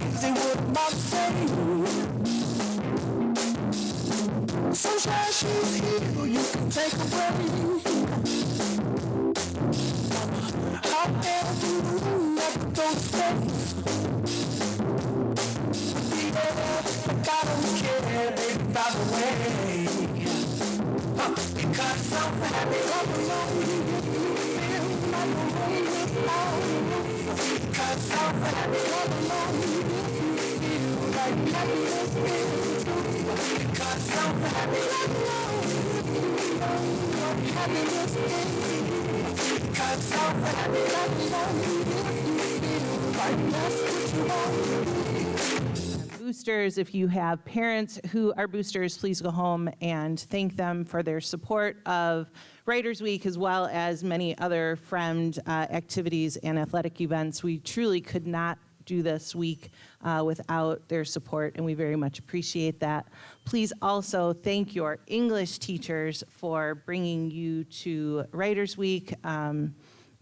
crazy what about to say. Sunshine, she's here, you can take a break. Out there through the room, never go to space. Yeah, like I don't care, baby, by the way. Because I'm happy, I'm alone. I'm alone without. Because I'm happy, I'm alone. Like happiness is. Because I'm happy, I'm alone. Like happiness is. Because I'm happy, I'm alone. Like that's what you want. Boosters, if you have parents who are boosters, please go home and thank them for their support of Writers Week, as well as many other Fremd activities and athletic events. We truly could not do this week without their support, and we very much appreciate that. Please also thank your English teachers for bringing you to Writers Week.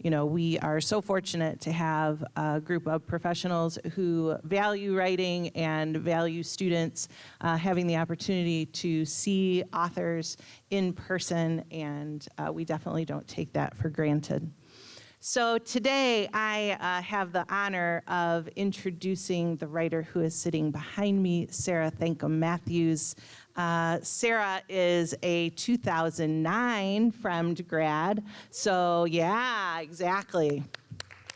You know, we are so fortunate to have a group of professionals who value writing and value students having the opportunity to see authors in person, and we definitely don't take that for granted. So today I have the honor of introducing the writer who is sitting behind me, Sarah Thankum Matthews. Sarah is a 2009 Fremd grad, so yeah, exactly.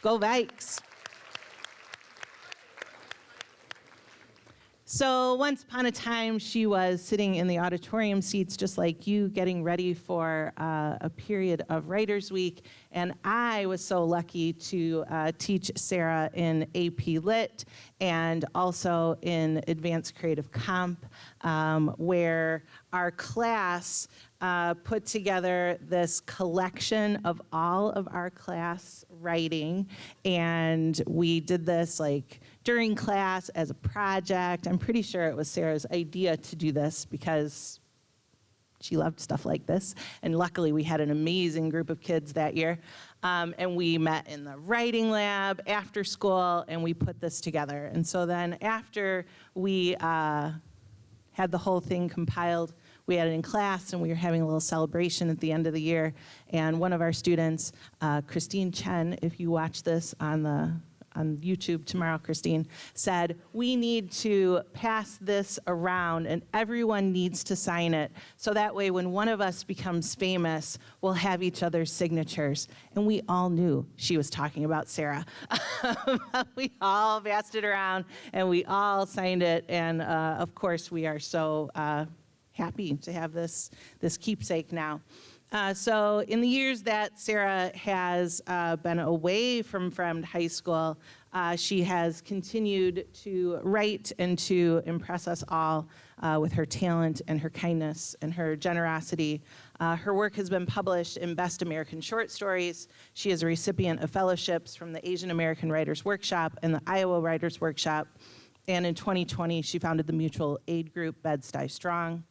Go Vikes. So once upon a time, she was sitting in the auditorium seats just like you, getting ready for a period of Writers Week, and I was so lucky to teach Sarah in AP Lit and also in Advanced Creative Comp, where our class put together this collection of all of our class writing, and we did this like during class as a project. I'm pretty sure it was Sarah's idea to do this because she loved stuff like this, and luckily we had an amazing group of kids that year, and we met in the writing lab after school, and we put this together. And so then after we had the whole thing compiled, we had it in class, and we were having a little celebration at the end of the year. And one of our students, Christine Chen, if you watch this on YouTube tomorrow, Christine, said, we need to pass this around and everyone needs to sign it. So that way when one of us becomes famous, we'll have each other's signatures. And we all knew she was talking about Sarah. We all passed it around and we all signed it. And of course, we are so happy to have this keepsake now. So in the years that Sarah has been away from Fremd High School, she has continued to write and to impress us all with her talent and her kindness and her generosity. Her work has been published in Best American Short Stories. She is a recipient of fellowships from the Asian American Writers Workshop and the Iowa Writers Workshop. And in 2020, she founded the mutual aid group Bed-Stuy Strong.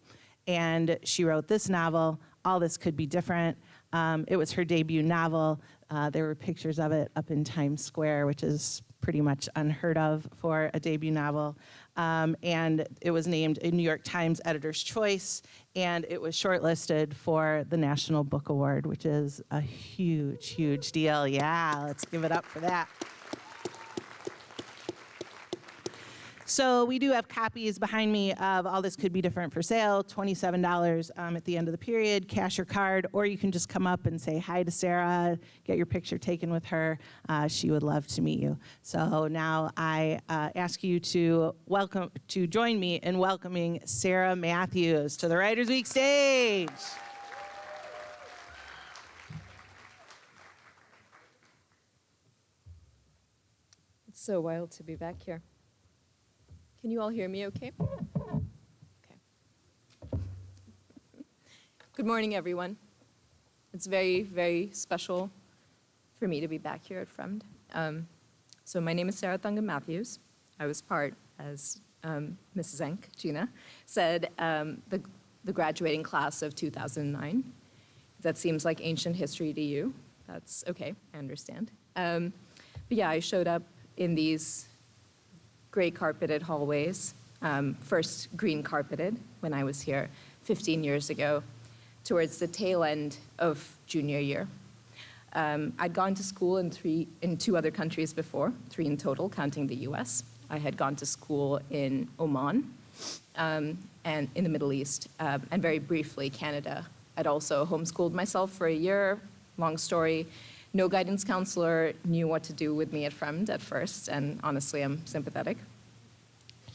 And she wrote this novel, All This Could Be Different. It was her debut novel. There were pictures of it up in Times Square, which is pretty much unheard of for a debut novel. And it was named a New York Times Editor's Choice, and it was shortlisted for the National Book Award, which is a huge, huge deal. Yeah, let's give it up for that. So we do have copies behind me of All This Could Be Different for sale, $27 at the end of the period, cash or card, or you can just come up and say hi to Sarah, get your picture taken with her. She would love to meet you. So now I ask you to join me in welcoming Sarah Matthews to the Writers Week stage. It's so wild to be back here. Can you all hear me okay? Okay. Good morning, everyone. It's very, very special for me to be back here at Fremd. So my name is Sarah Thankum Matthews. I was part, as Mrs. Enk, Gina, said, the graduating class of 2009. That seems like ancient history to you. That's okay, I understand. But yeah, I showed up in these gray carpeted hallways, first green carpeted when I was here 15 years ago, towards the tail end of junior year. I'd gone to school in two other countries before, 3 in total, counting the US. I had gone to school in Oman and in the Middle East, and very briefly Canada. I'd also homeschooled myself for a year, long story. No guidance counselor knew what to do with me at Fremd at first, and honestly, I'm sympathetic.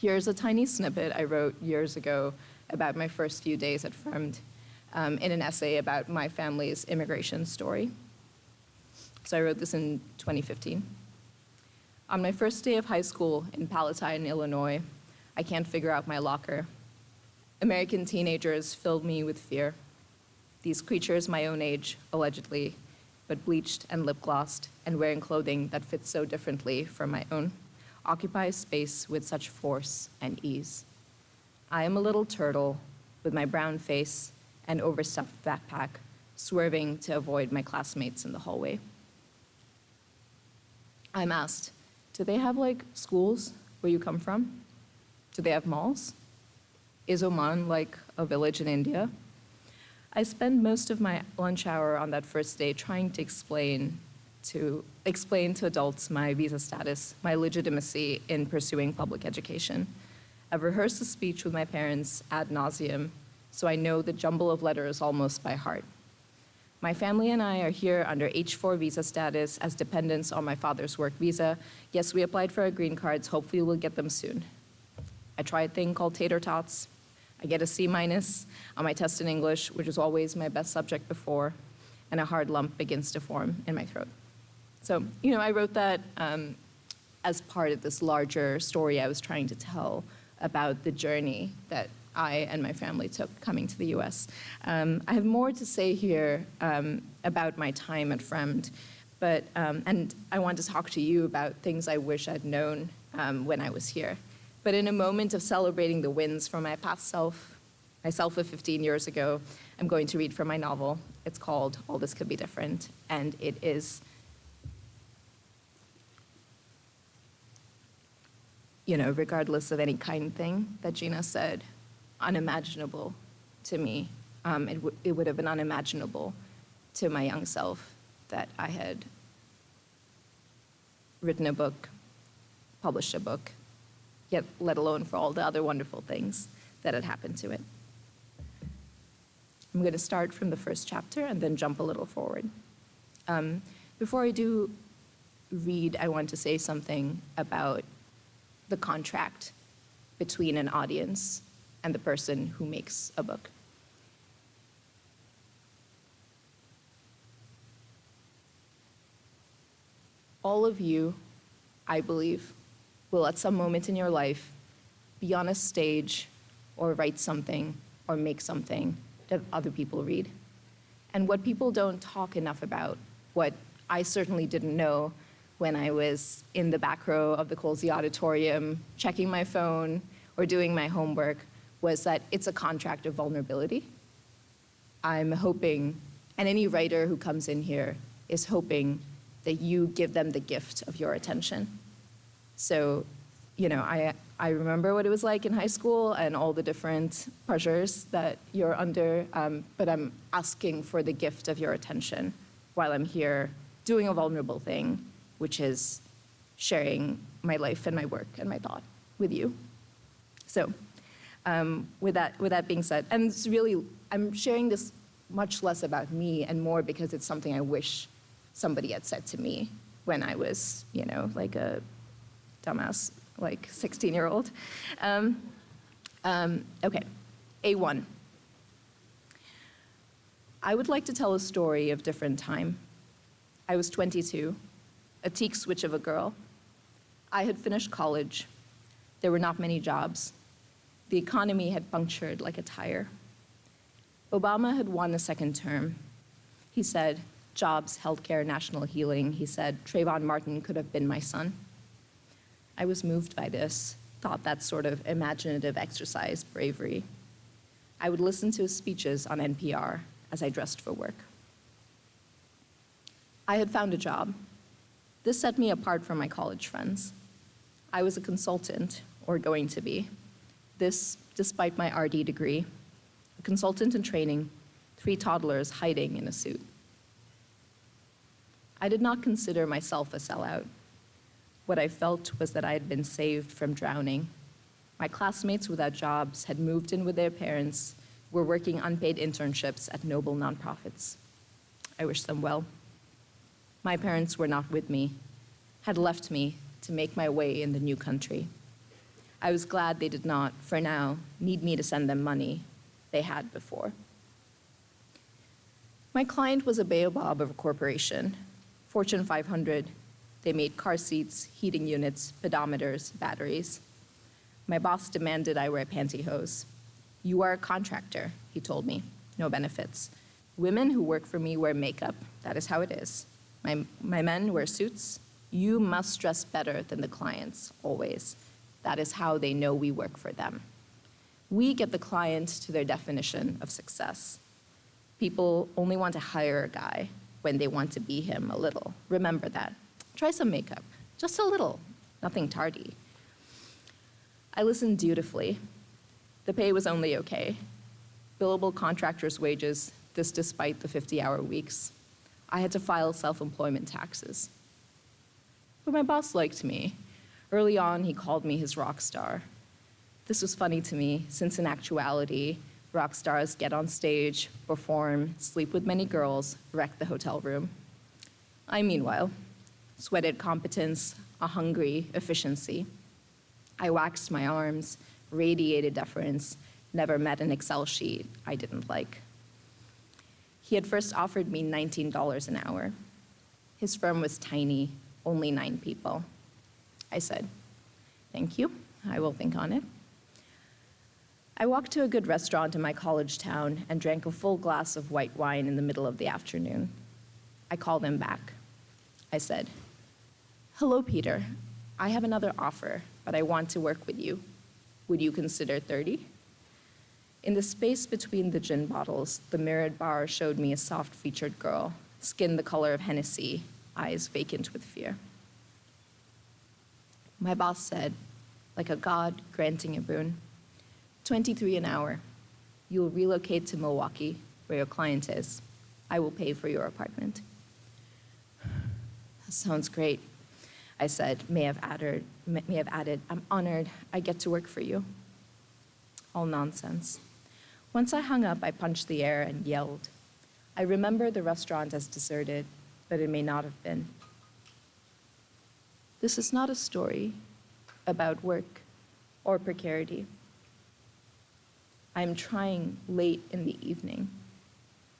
Here's a tiny snippet I wrote years ago about my first few days at Fremd in an essay about my family's immigration story. So I wrote this in 2015. On my first day of high school in Palatine, Illinois, I can't figure out my locker. American teenagers filled me with fear. These creatures my own age, allegedly, but bleached and lip-glossed and wearing clothing that fits so differently from my own, occupy space with such force and ease. I am a little turtle with my brown face and overstuffed backpack, swerving to avoid my classmates in the hallway. I'm asked, do they have like schools where you come from? Do they have malls? Is Oman like a village in India? I spend most of my lunch hour on that first day trying to explain to adults my visa status, my legitimacy in pursuing public education. I've rehearsed the speech with my parents ad nauseum, so I know the jumble of letters almost by heart. My family and I are here under H-4 visa status as dependents on my father's work visa. Yes, we applied for our green cards. Hopefully we'll get them soon. I try a thing called tater tots. I get a C- on my test in English, which was always my best subject before, and a hard lump begins to form in my throat. So, I wrote that as part of this larger story I was trying to tell about the journey that I and my family took coming to the US. I have more to say here about my time at Fremd, but, and I want to talk to you about things I wish I'd known when I was here. But in a moment of celebrating the wins from my past self, myself of 15 years ago, I'm going to read from my novel. It's called All This Could Be Different, and it is, regardless of any kind thing that Gina said, unimaginable to me. It would have been unimaginable to my young self that I had written a book, published a book, yet let alone for all the other wonderful things that had happened to it. I'm going to start from the first chapter and then jump a little forward. Before I do read, I want to say something about the contract between an audience and the person who makes a book. All of you, I believe, will at some moment in your life be on a stage or write something or make something that other people read. And what people don't talk enough about, what I certainly didn't know when I was in the back row of the Colsey Auditorium, checking my phone or doing my homework, was that it's a contract of vulnerability. I'm hoping, and any writer who comes in here is hoping that you give them the gift of your attention. So, I remember what it was like in high school and all the different pressures that you're under, but I'm asking for the gift of your attention while I'm here doing a vulnerable thing, which is sharing my life and my work and my thought with you. So, with that being said, and it's really, I'm sharing this much less about me and more because it's something I wish somebody had said to me when I was, like a dumbass, like 16-year-old. Okay, A1. I would like to tell a story of different time. I was 22, a teak switch of a girl. I had finished college. There were not many jobs. The economy had punctured like a tire. Obama had won a second term. He said, jobs, healthcare, national healing. He said, Trayvon Martin could have been my son. I was moved by this, thought that sort of imaginative exercise bravery. I would listen to his speeches on NPR as I dressed for work. I had found a job. This set me apart from my college friends. I was a consultant, or going to be. This despite my RD degree, a consultant in training, 3 toddlers hiding in a suit. I did not consider myself a sellout. What I felt was that I had been saved from drowning. My classmates without jobs had moved in with their parents, were working unpaid internships at noble nonprofits. I wish them well. My parents were not with me, had left me to make my way in the new country. I was glad they did not, for now, need me to send them money they had before. My client was a baobab of a corporation, Fortune 500. They made car seats, heating units, pedometers, batteries. My boss demanded I wear pantyhose. "You are a contractor," he told me, "no benefits. Women who work for me wear makeup. That is how it is. My men wear suits. You must dress better than the clients, always. That is how they know we work for them." We get the client to their definition of success. People only want to hire a guy when they want to be him a little. Remember that. Try some makeup, just a little, nothing tardy. I listened dutifully. The pay was only okay. Billable contractors' wages, this despite the 50-hour weeks. I had to file self-employment taxes. But my boss liked me. Early on, he called me his rock star. This was funny to me, since in actuality, rock stars get on stage, perform, sleep with many girls, wreck the hotel room. I, meanwhile, sweated competence, a hungry efficiency. I waxed my arms, radiated deference, never met an Excel sheet I didn't like. He had first offered me $19 an hour. His firm was tiny, only 9 people. I said, "Thank you, I will think on it." I walked to a good restaurant in my college town and drank a full glass of white wine in the middle of the afternoon. I called him back. I said, "Hello, Peter. I have another offer, but I want to work with you. Would you consider 30? In the space between the gin bottles, the mirrored bar showed me a soft-featured girl, skin the color of Hennessy, eyes vacant with fear. My boss said, like a god granting a boon, 23 an hour. You'll relocate to Milwaukee, where your client is. I will pay for your apartment." "That sounds great," I said, may have added, "I'm honored I get to work for you." All nonsense. Once I hung up, I punched the air and yelled. I remember the restaurant as deserted, but it may not have been. This is not a story about work or precarity. I'm trying late in the evening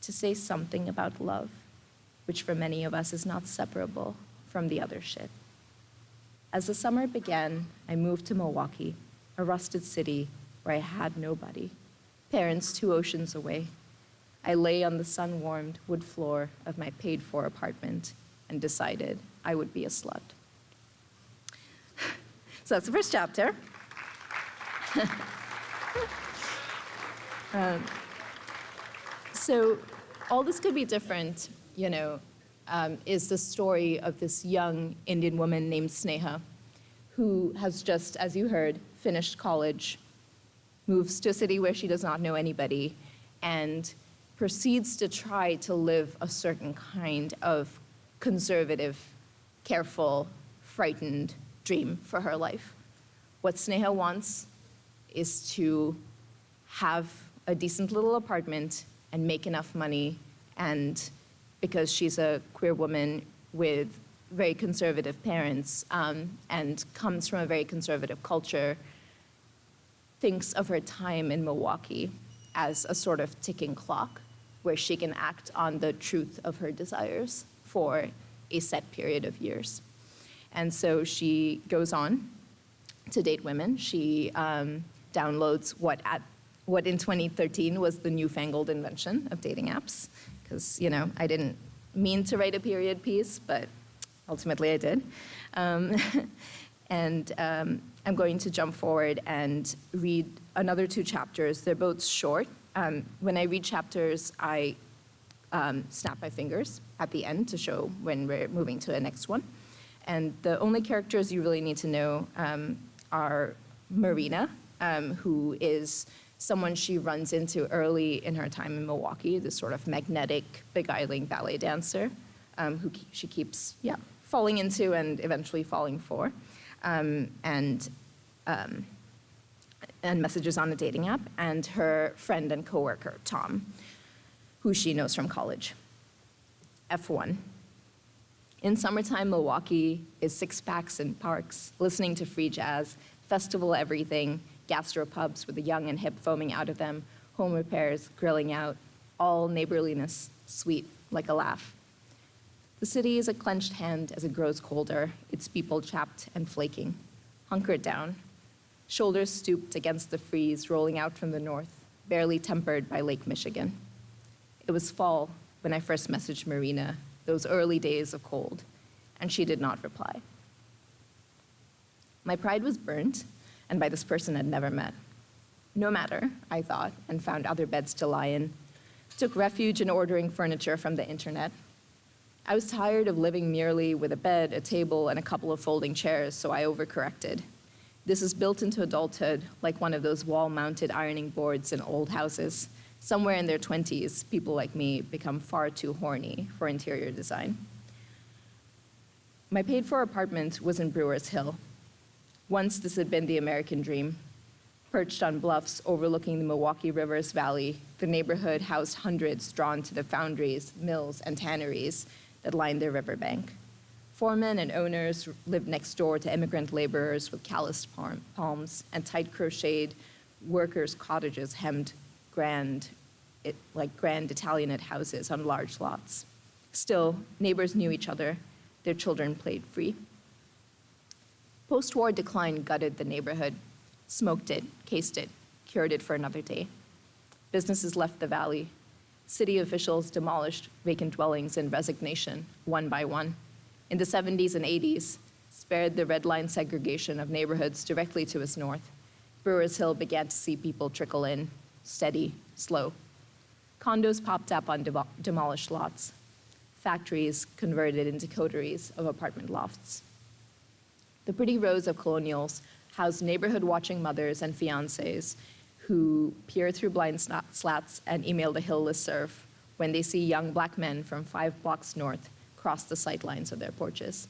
to say something about love, which for many of us is not separable from the other shit. As the summer began, I moved to Milwaukee, a rusted city where I had nobody, parents 2 oceans away. I lay on the sun-warmed wood floor of my paid-for apartment and decided I would be a slut. So that's the first chapter. So all this could be different, is the story of this young Indian woman named Sneha, who has just, as you heard, finished college, moves to a city where she does not know anybody, and proceeds to try to live a certain kind of conservative, careful, frightened dream for her life. What Sneha wants is to have a decent little apartment and make enough money, and because she's a queer woman with very conservative parents and comes from a very conservative culture, thinks of her time in Milwaukee as a sort of ticking clock where she can act on the truth of her desires for a set period of years. And so she goes on to date women. She downloads what in 2013 was the newfangled invention of dating apps, because, I didn't mean to write a period piece, but ultimately I did. And I'm going to jump forward and read another 2 chapters. They're both short. When I read chapters, I snap my fingers at the end to show when we're moving to the next one. And the only characters you really need to know are Marina, who is someone she runs into early in her time in Milwaukee, this sort of magnetic, beguiling ballet dancer she keeps falling into and eventually falling for, and messages on a dating app, and her friend and coworker, Tom, who she knows from college. F1. In summertime, Milwaukee is six-packs in parks, listening to free jazz, festival everything, gastropubs with the young and hip foaming out of them, home repairs, grilling out, all neighborliness, sweet like a laugh. The city is a clenched hand as it grows colder, its people chapped and flaking, hunkered down, shoulders stooped against the freeze rolling out from the north, barely tempered by Lake Michigan. It was fall when I first messaged Marina, those early days of cold, and she did not reply. My pride was burnt, and by this person I'd never met. No matter, I thought, and found other beds to lie in, took refuge in ordering furniture from the internet. I was tired of living merely with a bed, a table, and a couple of folding chairs, so I overcorrected. This is built into adulthood, like one of those wall-mounted ironing boards in old houses. Somewhere in their 20s, people like me become far too horny for interior design. My paid-for apartment was in Brewers Hill. Once this had been the American dream. Perched on bluffs overlooking the Milwaukee River's valley, the neighborhood housed hundreds drawn to the foundries, mills, and tanneries that lined their riverbank. Foremen and owners lived next door to immigrant laborers with calloused palms and tight crocheted workers' cottages hemmed like grand Italianate houses on large lots. Still, neighbors knew each other. Their children played free. Post-war decline gutted the neighborhood, smoked it, cased it, cured it for another day. Businesses left the valley. City officials demolished vacant dwellings in resignation, one by one. In the 70s and 80s, spared the red line segregation of neighborhoods directly to its north. Brewers Hill began to see people trickle in, steady, slow. Condos popped up on demolished lots. Factories converted into coteries of apartment lofts. The pretty rows of colonials housed neighborhood-watching mothers and fiancés who peer through blind slats and email the Hill listserv when they see young black men from 5 blocks north cross the sightlines of their porches.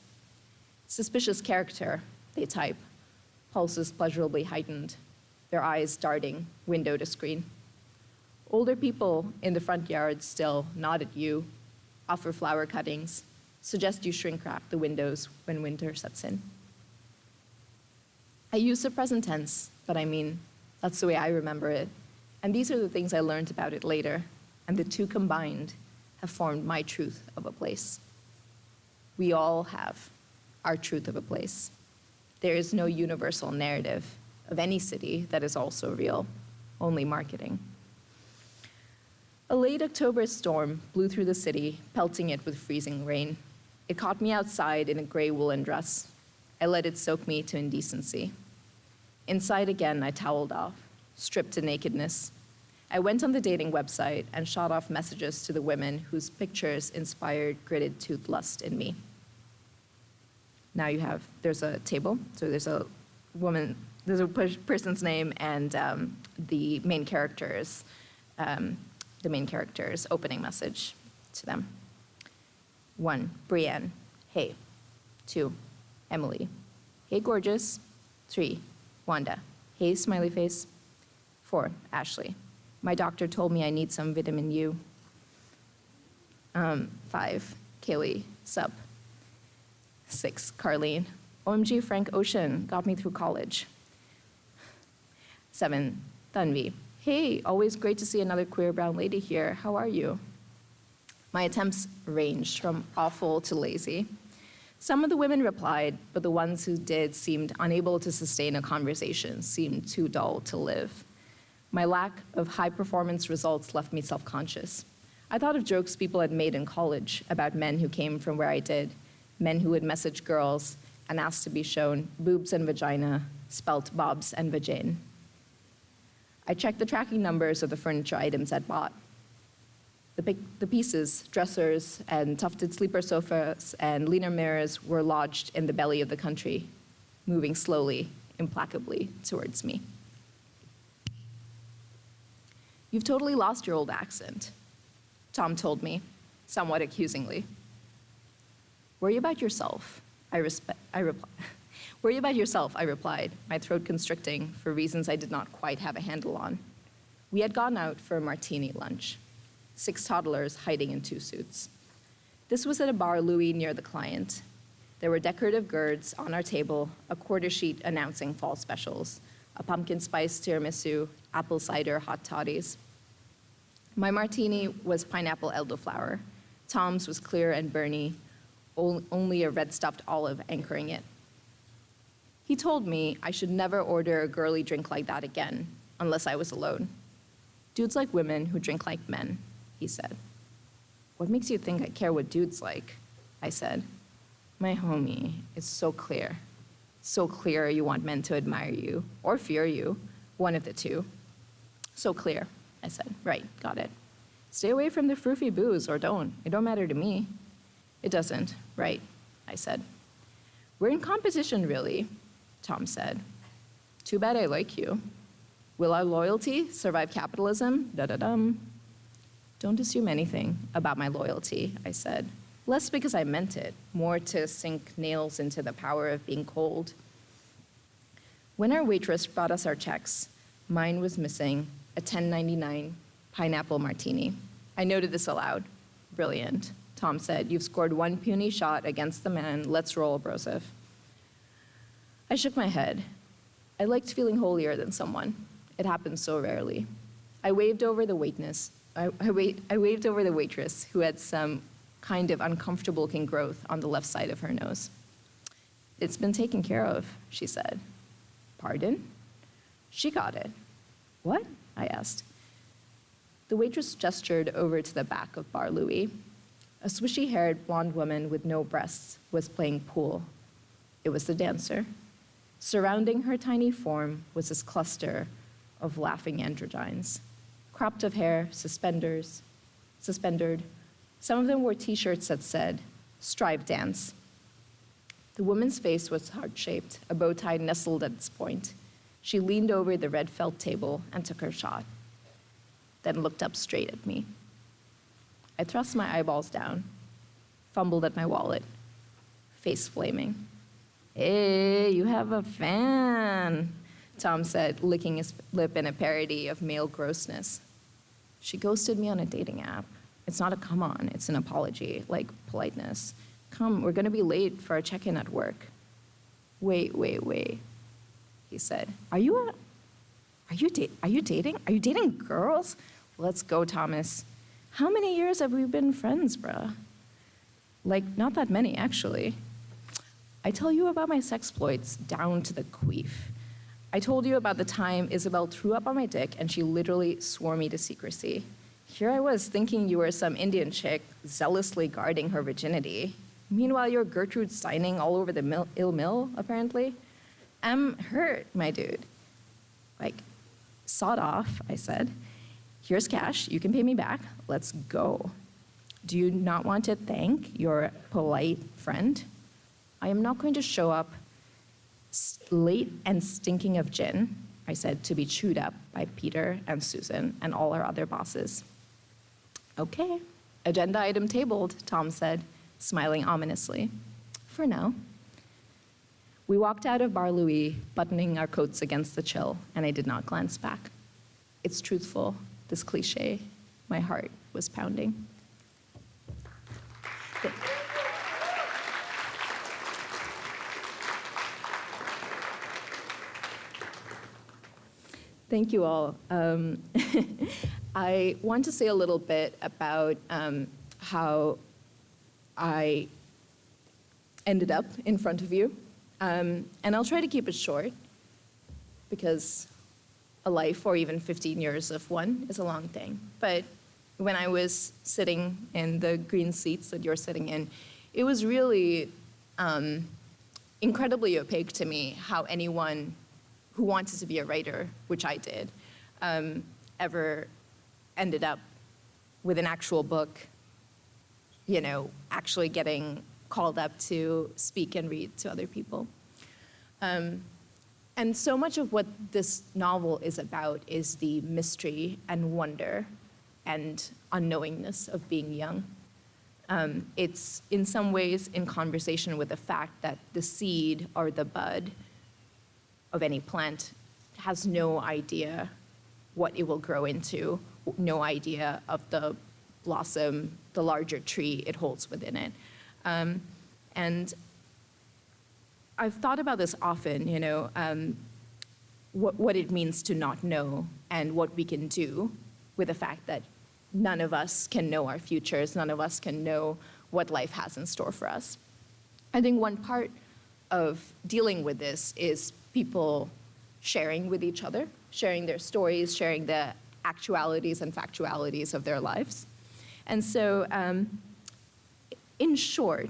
Suspicious character, they type, pulses pleasurably heightened, their eyes darting window to screen. Older people in the front yard still nod at you, offer flower cuttings, suggest you shrink wrap the windows when winter sets in. I use the present tense, but I mean, that's the way I remember it. And these are the things I learned about it later, and the two combined have formed my truth of a place. We all have our truth of a place. There is no universal narrative of any city that is also real, only marketing. A late October storm blew through the city, pelting it with freezing rain. It caught me outside in a gray woolen dress. I let it soak me to indecency. Inside again, I toweled off, stripped to nakedness. I went on the dating website and shot off messages to the women whose pictures inspired gritted tooth lust in me. Now there's a table, so there's a woman, there's a person's name and the main character's opening message to them. 1, Brienne, hey. 2, Emily, hey gorgeous. 3, Wanda, hey smiley face. 4, Ashley, my doctor told me I need some vitamin U. 5, Kaylee, sup. 6, Carlene, OMG Frank Ocean got me through college. 7, Tanvi, hey, always great to see another queer brown lady here. How are you? My attempts ranged from awful to lazy. Some of the women replied, but the ones who did seemed unable to sustain a conversation, seemed too dull to live. My lack of high-performance results left me self-conscious. I thought of jokes people had made in college about men who came from where I did, men who would message girls and ask to be shown boobs and vagina, spelt bobs and vagine. I checked the tracking numbers of the furniture items I'd bought. The pieces, dressers and tufted sleeper sofas and leaner mirrors were lodged in the belly of the country, moving slowly, implacably towards me. "You've totally lost your old accent," Tom told me, somewhat accusingly. "Worry about yourself," I replied. "Worry about yourself," I replied, my throat constricting for reasons I did not quite have a handle on. We had gone out for a martini lunch, 6 toddlers hiding in 2 suits. This was at a bar Louis near the client. There were decorative gourds on our table, a quarter sheet announcing fall specials, a pumpkin spice tiramisu, apple cider hot toddies. My martini was pineapple elderflower. Tom's was clear and burny, only a red stuffed olive anchoring it. He told me I should never order a girly drink like that again, unless I was alone. "Dudes like women who drink like men," he said. "What makes you think I care what dudes like?" I said. "My homie, it's so clear. So clear you want men to admire you, or fear you, one of the two. So clear," I said. "Right, got it. Stay away from the froofy booze, or don't. It don't matter to me." "It doesn't, right," I said. "We're in competition, really," Tom said. "Too bad I like you. Will our loyalty survive capitalism? Da-da-dum." "Don't assume anything about my loyalty," I said. Less because I meant it, more to sink nails into the power of being cold. When our waitress brought us our checks, mine was missing a $10.99 pineapple martini. I noted this aloud. "Brilliant," Tom said. "You've scored 1 puny shot against the man. Let's roll, Broseph." I shook my head. I liked feeling holier than someone. It happened so rarely. I waved over the waitress, who had some kind of uncomfortable-looking growth on the left side of her nose. "It's been taken care of," she said. "Pardon?" "She got it." "What?" I asked. The waitress gestured over to the back of Bar Louis. A swishy-haired blonde woman with no breasts was playing pool. It was the dancer. Surrounding her tiny form was this cluster of laughing androgynes. Cropped of hair, suspended. Some of them wore T-shirts that said, "Strive Dance." The woman's face was heart-shaped, a bow tie nestled at its point. She leaned over the red felt table and took her shot, then looked up straight at me. I thrust my eyeballs down, fumbled at my wallet, face flaming. "Hey, you have a fan," Tom said, licking his lip in a parody of male grossness. "She ghosted me on a dating app. It's not a come on, it's an apology, like politeness. Come, we're gonna be late for our check-in at work." Wait, he said. Are you dating? Are you dating girls? Let's go, Thomas. How many years have we been friends, bruh? Like, not that many, actually. I tell you about my sexploits down to the queef. I told you about the time Isabel threw up on my dick and she literally swore me to secrecy. Here I was thinking you were some Indian chick zealously guarding her virginity. Meanwhile, you're Gertrude Steining all over the ill mill, apparently. I'm hurt, my dude. Like, sawed off, I said. Here's cash, you can pay me back, let's go. Do you not want to thank your polite friend? I am not going to show up late and stinking of gin, I said, to be chewed up by Peter and Susan and all our other bosses. Okay, agenda item tabled, Tom said, smiling ominously. For now. We walked out of Bar Louis, buttoning our coats against the chill, and I did not glance back. It's truthful, this cliche. My heart was pounding. Thank you all. I want to say a little bit about how I ended up in front of you. And I'll try to keep it short, because a life or even 15 years of one is a long thing. But when I was sitting in the green seats that you're sitting in, it was really incredibly opaque to me how anyone who wanted to be a writer, which I did, ever ended up with an actual book, actually getting called up to speak and read to other people. And so much of what this novel is about is the mystery and wonder and unknowingness of being young. It's in some ways in conversation with the fact that the seed or the bud of any plant has no idea what it will grow into, no idea of the blossom, the larger tree it holds within it. And I've thought about this often, what it means to not know and what we can do with the fact that none of us can know our futures, none of us can know what life has in store for us. I think one part of dealing with this is people sharing with each other, sharing their stories, sharing the actualities and factualities of their lives. And so, in short,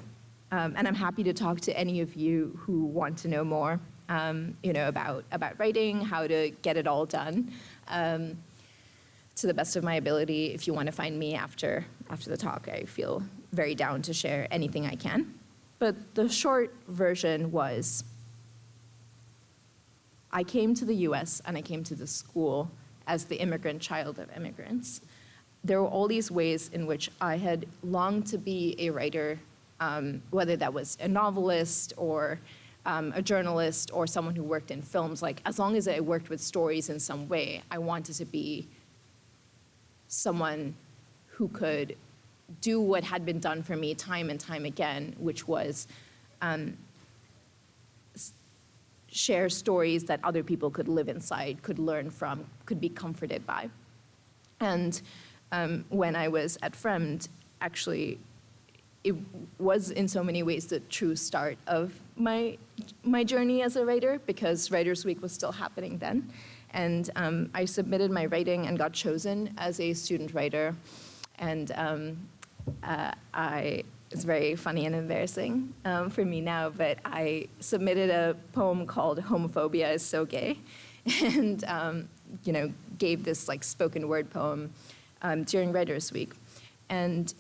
and I'm happy to talk to any of you who want to know more, about writing, how to get it all done, to the best of my ability. If you want to find me after the talk, I feel very down to share anything I can. But the short version was, I came to the US and I came to the school as the immigrant child of immigrants. There were all these ways in which I had longed to be a writer, whether that was a novelist or a journalist or someone who worked in films. Like, as long as I worked with stories in some way, I wanted to be someone who could do what had been done for me time and time again, which was share stories that other people could live inside, could learn from, could be comforted by. And when I was at Fremd, actually, it was in so many ways the true start of my journey as a writer, because Writers' Week was still happening then. And I submitted my writing and got chosen as a student writer. And it's very funny and embarrassing for me now, but I submitted a poem called "Homophobia is So Gay," and gave this spoken word poem during Writers' Week. And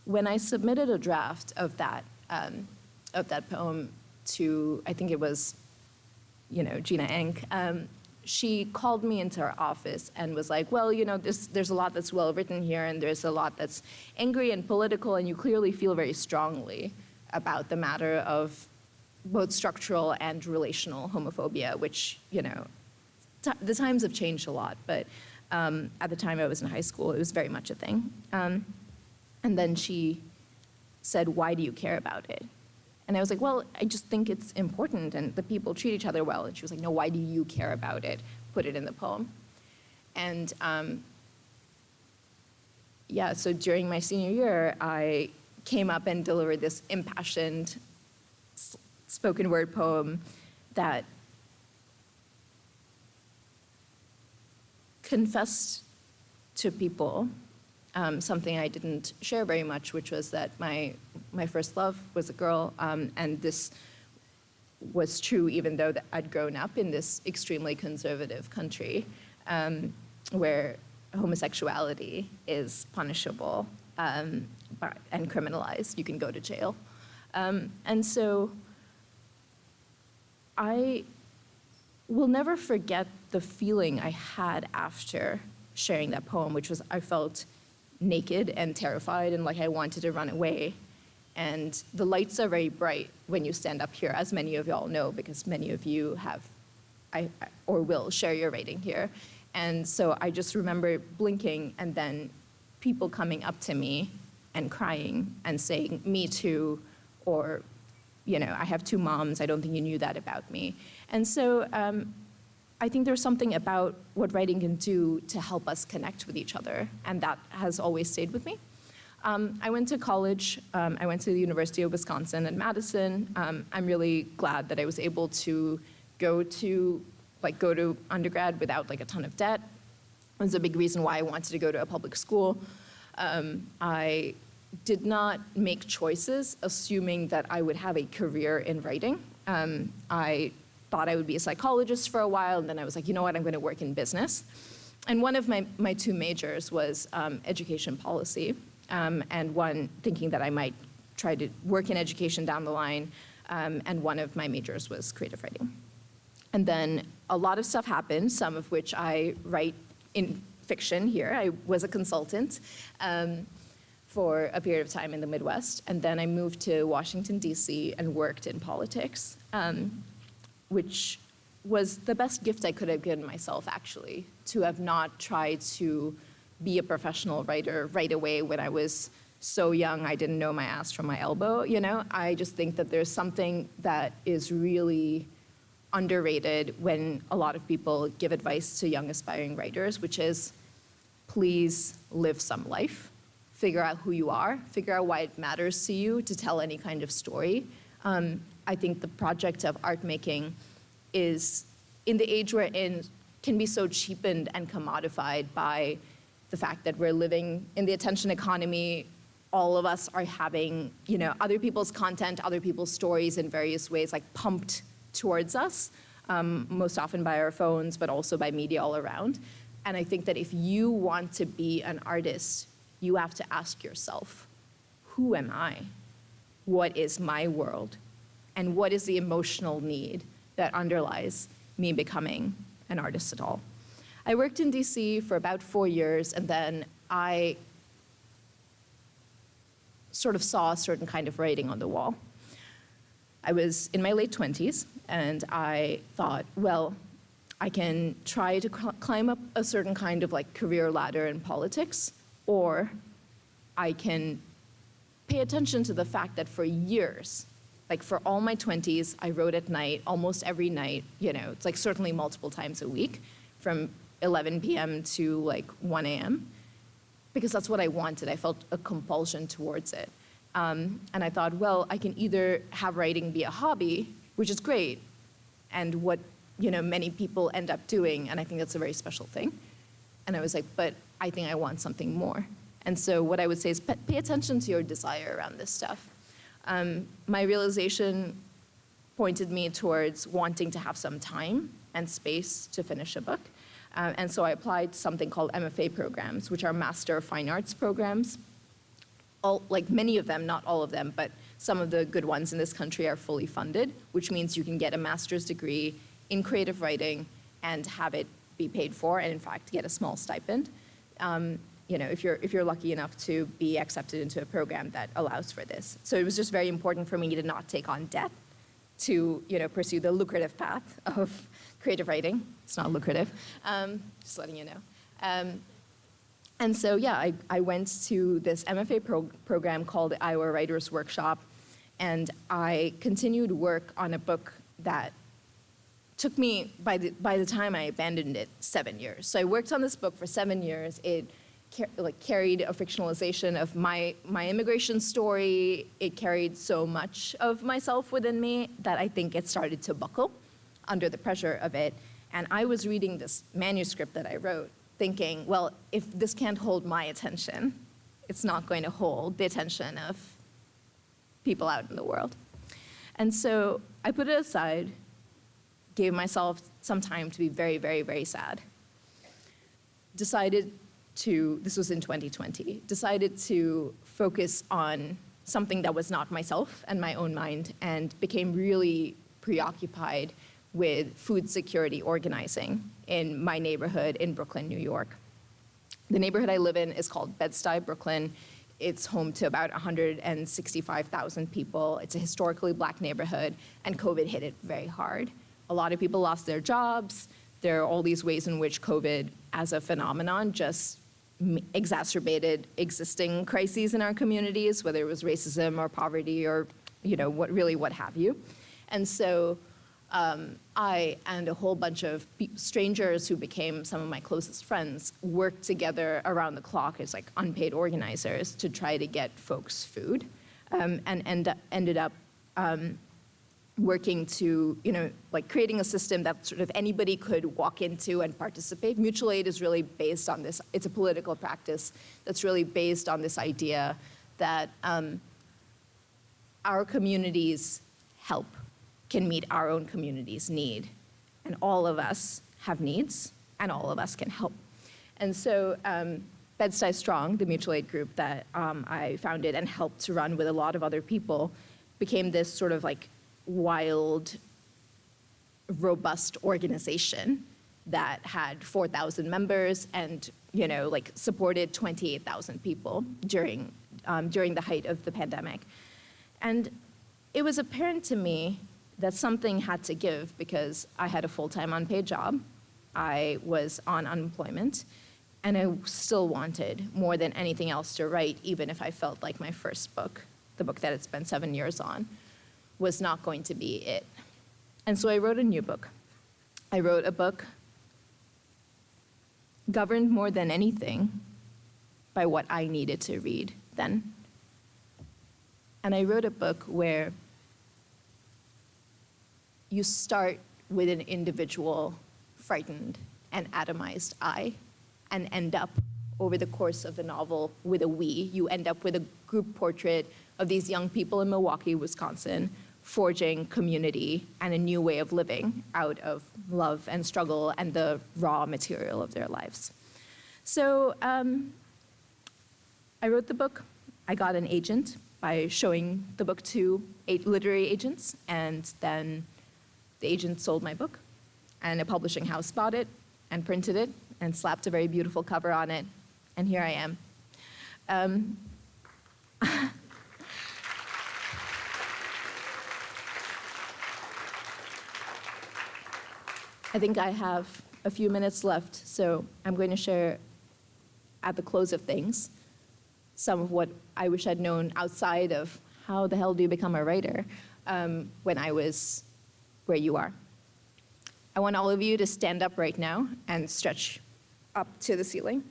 when I submitted a draft of that poem to, I think it was, Gina Enck, she called me into her office and was like, well, there's a lot that's well written here, and there's a lot that's angry and political, and you clearly feel very strongly about the matter of both structural and relational homophobia, which, the times have changed a lot, but at the time I was in high school, it was very much a thing. And then she said, why do you care about it? And I was like, well, I just think it's important, and the people treat each other well. And she was like, no, why do you care about it? Put it in the poem. And so during my senior year, I came up and delivered this impassioned spoken word poem that confessed to people something I didn't share very much, which was that my first love was a girl, and this was true even though that I'd grown up in this extremely conservative country where homosexuality is punishable and criminalized. You can go to jail. And so I will never forget the feeling I had after sharing that poem, which was I felt naked and terrified and like I wanted to run away. And the lights are very bright when you stand up here, as many of y'all know, because many of you have or will share your writing here. And so I just remember blinking and then people coming up to me and crying and saying, me too, or, I have two moms, I don't think you knew that about me. And so I think there's something about what writing can do to help us connect with each other, and that has always stayed with me. I went to college. I went to the University of Wisconsin at Madison. I'm really glad that I was able to go to undergrad without a ton of debt. It was a big reason why I wanted to go to a public school. I did not make choices assuming that I would have a career in writing. I thought I would be a psychologist for a while, and then I was like, you know what, I'm going to work in business. And one of my two majors was education policy, and one thinking that I might try to work in education down the line, and one of my majors was creative writing. And then a lot of stuff happened, some of which I write in fiction here. I was a consultant for a period of time in the Midwest, and then I moved to Washington, D.C. and worked in politics, which was the best gift I could have given myself, actually, to have not tried to be a professional writer right away when I was so young I didn't know my ass from my elbow, you know? I just think that there's something that is really underrated when a lot of people give advice to young aspiring writers, which is, please live some life. Figure out who you are, figure out why it matters to you to tell any kind of story. I think the project of art making is, in the age we're in, can be so cheapened and commodified by the fact that we're living in the attention economy. All of us are having, you know, other people's content, other people's stories in various ways, like pumped towards us, most often by our phones, but also by media all around. And I think that if you want to be an artist, you have to ask yourself, who am I? What is my world? And what is the emotional need that underlies me becoming an artist at all? I worked in DC for about 4 years, and then I sort of saw a certain kind of writing on the wall. I was in my late 20s, and I thought, well, I can try to climb up a certain kind of like career ladder in politics, or I can pay attention to the fact that for years, like for all my 20s, I wrote at night, almost every night, you know, it's like certainly multiple times a week, from 11 p.m. to like 1 a.m., because that's what I wanted. I felt a compulsion towards it. And I thought, well, I can either have writing be a hobby, which is great, and what, you know, many people end up doing, and I think that's a very special thing. And I was like, but I think I want something more. And so what I would say is pay attention to your desire around this stuff. My realization pointed me towards wanting to have some time and space to finish a book. And so I applied to something called MFA programs, which are Master of Fine Arts programs. Like many of them, not all of them, but some of the good ones in this country are fully funded, which means you can get a master's degree in creative writing and have it be paid for, and in fact get a small stipend. You know, if you're lucky enough to be accepted into a program that allows for this. So it was just very important for me to not take on debt to, you know, pursue the lucrative path of creative writing. It's not lucrative, just letting you know. And so, yeah, I went to this MFA program called the Iowa Writers Workshop, and I continued work on a book that took me, by the time I abandoned it, 7 years. So I worked on this book for 7 years. It carried a fictionalization of my immigration story. It carried so much of myself within me that I think it started to buckle under the pressure of it. And I was reading this manuscript that I wrote, thinking, well, if this can't hold my attention, it's not going to hold the attention of people out in the world. And so I put it aside, gave myself some time to be very, very, very sad. This was in 2020, decided to focus on something that was not myself and my own mind, and became really preoccupied with food security organizing in my neighborhood in Brooklyn, New York. The neighborhood I live in is called Bed-Stuy, Brooklyn. It's home to about 165,000 people. It's a historically black neighborhood, and COVID hit it very hard. A lot of people lost their jobs. There are all these ways in which COVID, as a phenomenon, just exacerbated existing crises in our communities, whether it was racism or poverty or, you know, what have you. And so I and a whole bunch of strangers who became some of my closest friends worked together around the clock as like unpaid organizers to try to get folks food, and ended up working to, you know, like creating a system that sort of anybody could walk into and participate. Mutual aid is really based on this. It's a political practice that's really based on this idea that our communities' help can meet our own community's need. And all of us have needs, and all of us can help. And so Bed-Stuy Strong, the mutual aid group that I founded and helped to run with a lot of other people, became this sort of like wild, robust organization that had 4,000 members and, you know, like supported 28,000 people during the height of the pandemic. And it was apparent to me that something had to give because I had a full-time unpaid job, I was on unemployment, and I still wanted more than anything else to write, even if I felt like my first book, the book that I'd spent 7 years on, was not going to be it. And so I wrote a new book. I wrote a book governed more than anything by what I needed to read then. And I wrote a book where you start with an individual, frightened and atomized I, and end up, over the course of the novel, with a we. You end up with a group portrait of these young people in Milwaukee, Wisconsin, forging community and a new way of living out of love and struggle and the raw material of their lives. So I wrote the book. I got an agent by showing the book to 8 literary agents, and then the agent sold my book, and a publishing house bought it and printed it and slapped a very beautiful cover on it, and here I am. I think I have a few minutes left, so I'm going to share at the close of things some of what I wish I'd known outside of how the hell do you become a writer when I was where you are. I want all of you to stand up right now and stretch up to the ceiling.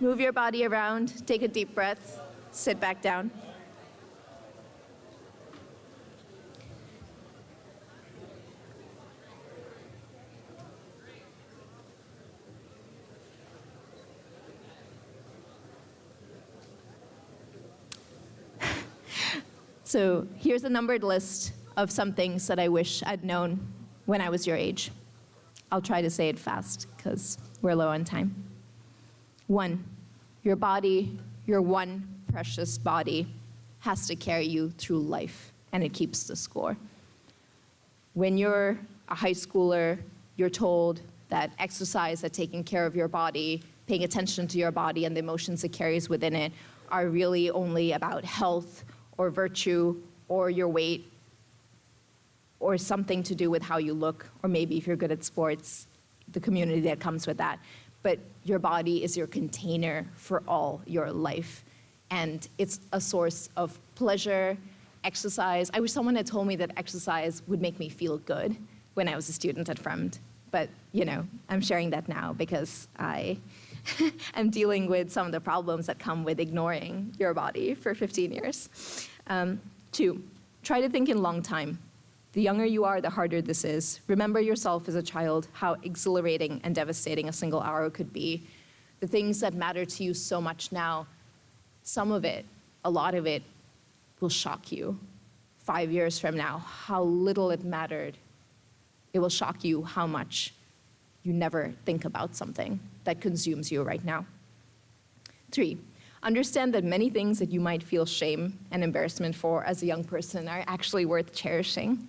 Move your body around, take a deep breath, sit back down. So here's a numbered list of some things that I wish I'd known when I was your age. I'll try to say it fast because we're low on time. 1, your body, your one precious body, has to carry you through life, and it keeps the score. When you're a high schooler, you're told that exercise, that taking care of your body, paying attention to your body and the emotions it carries within it are really only about health or virtue or your weight or something to do with how you look, or maybe if you're good at sports, the community that comes with that. But your body is your container for all your life. And it's a source of pleasure, exercise. I wish someone had told me that exercise would make me feel good when I was a student at Fremd. But, you know, I'm sharing that now because I am dealing with some of the problems that come with ignoring your body for 15 years. 2, try to think in long time. The younger you are, the harder this is. Remember yourself as a child, how exhilarating and devastating a single hour could be. The things that matter to you so much now, some of it, a lot of it, will shock you 5 years from now, how little it mattered. It will shock you how much you never think about something that consumes you right now. 3, understand that many things that you might feel shame and embarrassment for as a young person are actually worth cherishing.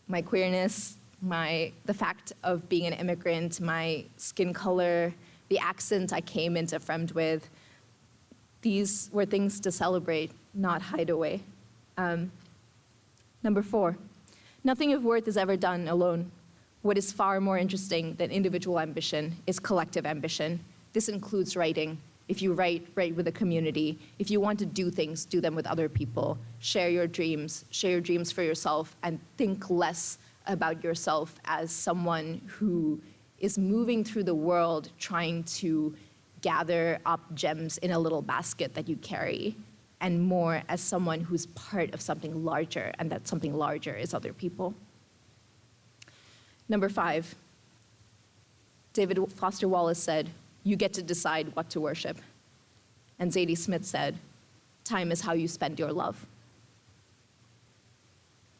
My queerness, the fact of being an immigrant, my skin color, the accent I came into Fremd with, these were things to celebrate, not hide away. 4, nothing of worth is ever done alone. What is far more interesting than individual ambition is collective ambition. This includes writing. If you write with a community. If you want to do things, do them with other people. Share your dreams for yourself, and think less about yourself as someone who is moving through the world trying to gather up gems in a little basket that you carry, and more as someone who's part of something larger, and that something larger is other people. 5, David Foster Wallace said, "You get to decide what to worship." And Zadie Smith said, "Time is how you spend your love."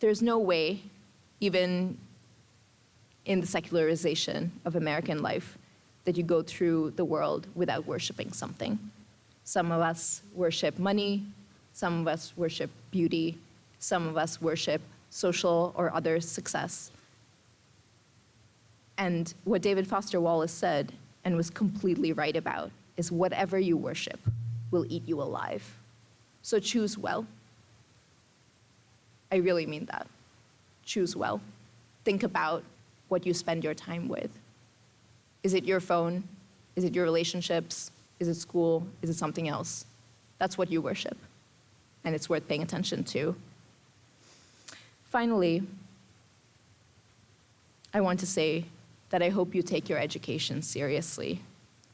there's no way, even in the secularization of American life, that you go through the world without worshiping something. Some of us worship money, some of us worship beauty, some of us worship social or other success. And what David Foster Wallace said, and was completely right about, is whatever you worship will eat you alive. So choose well. I really mean that. Choose well. Think about what you spend your time with. Is it your phone? Is it your relationships? Is it school? Is it something else? That's what you worship, and it's worth paying attention to. Finally, I want to say that I hope you take your education seriously.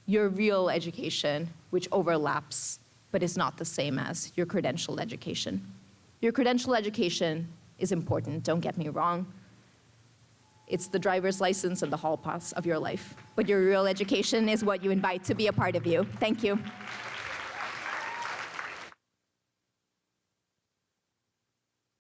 Your real education, which overlaps, but is not the same as your credentialed education. Your credentialed education is important, don't get me wrong. It's the driver's license and the hall pass of your life. But your real education is what you invite to be a part of you. Thank you.